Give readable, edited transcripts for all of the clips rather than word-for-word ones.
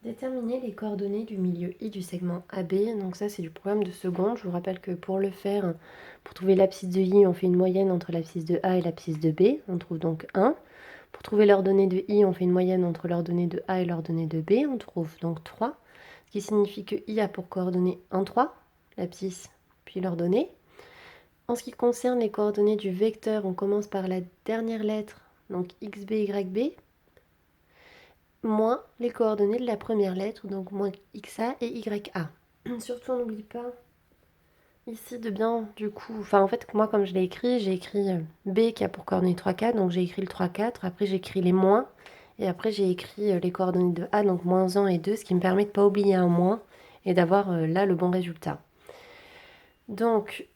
Déterminer les coordonnées du milieu I du segment AB. Donc ça, c'est du problème de seconde. Je vous rappelle que pour le faire, pour trouver l'abscisse de I, on fait une moyenne entre l'abscisse de A et l'abscisse de B. On trouve donc 1. Pour trouver l'ordonnée de I, on fait une moyenne entre l'ordonnée de A et l'ordonnée de B. On trouve donc 3. Ce qui signifie que I a pour coordonnée 1, 3, l'abscisse, puis l'ordonnée. En ce qui concerne les coordonnées du vecteur, on commence par la dernière lettre, donc XB, YB, moins les coordonnées de la première lettre, donc moins XA et YA. Surtout, on n'oublie pas ici de bien, du coup, enfin en fait, moi comme je l'ai écrit, j'ai écrit B qui a pour coordonnées 3, 4, donc j'ai écrit le 3, 4, après j'ai écrit les moins, et après j'ai écrit les coordonnées de A, donc moins 1 et 2, ce qui me permet de ne pas oublier un moins et d'avoir là le bon résultat. Donc,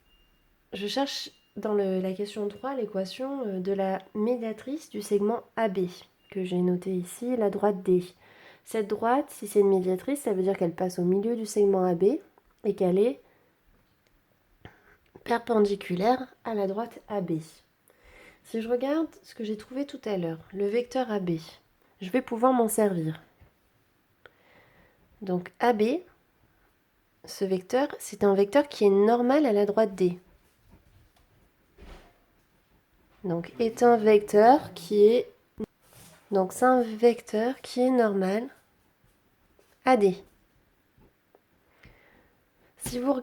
je cherche dans la question 3 l'équation de la médiatrice du segment AB, que j'ai noté ici, la droite D. Cette droite, si c'est une médiatrice, ça veut dire qu'elle passe au milieu du segment AB et qu'elle est perpendiculaire à la droite AB. Si je regarde ce que j'ai trouvé tout à l'heure, le vecteur AB, je vais pouvoir m'en servir. Donc AB, ce vecteur, c'est un vecteur qui est normal à la droite D. Donc est un vecteur qui est... Donc c'est un vecteur qui est normal à D. Si vous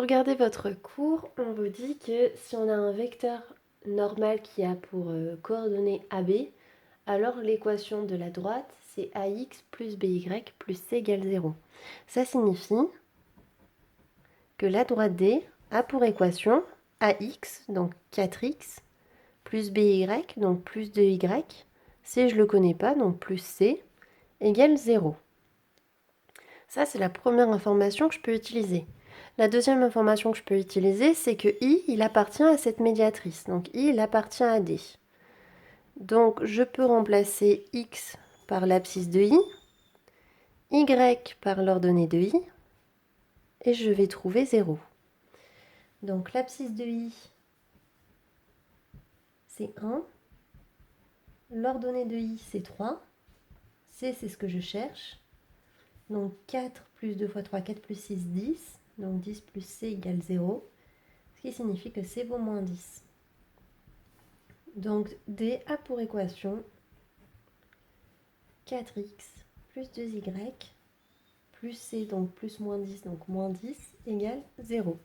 regardez votre cours, on vous dit que si on a un vecteur normal qui a pour coordonnées AB, alors l'équation de la droite, c'est AX plus BY plus C égale 0. Ça signifie que la droite D a pour équation AX, donc 4X, plus BY, donc plus 2Y, C je ne le connais pas, donc plus C, égale 0. Ça, c'est la première information que je peux utiliser. La deuxième information que je peux utiliser, c'est que I, il appartient à cette médiatrice. Donc I, il appartient à D. Donc je peux remplacer X par l'abscisse de I, Y par l'ordonnée de I, et je vais trouver 0. Donc l'abscisse de I, c'est 1. L'ordonnée de I, c'est 3. C, c'est ce que je cherche. Donc 4 plus 2 fois 3, 4 plus 6, 10. Donc 10 plus C égale 0. Ce qui signifie que C vaut moins 10. Donc D a pour équation 4x plus 2y plus C, donc plus moins 10, donc moins 10, égale 0.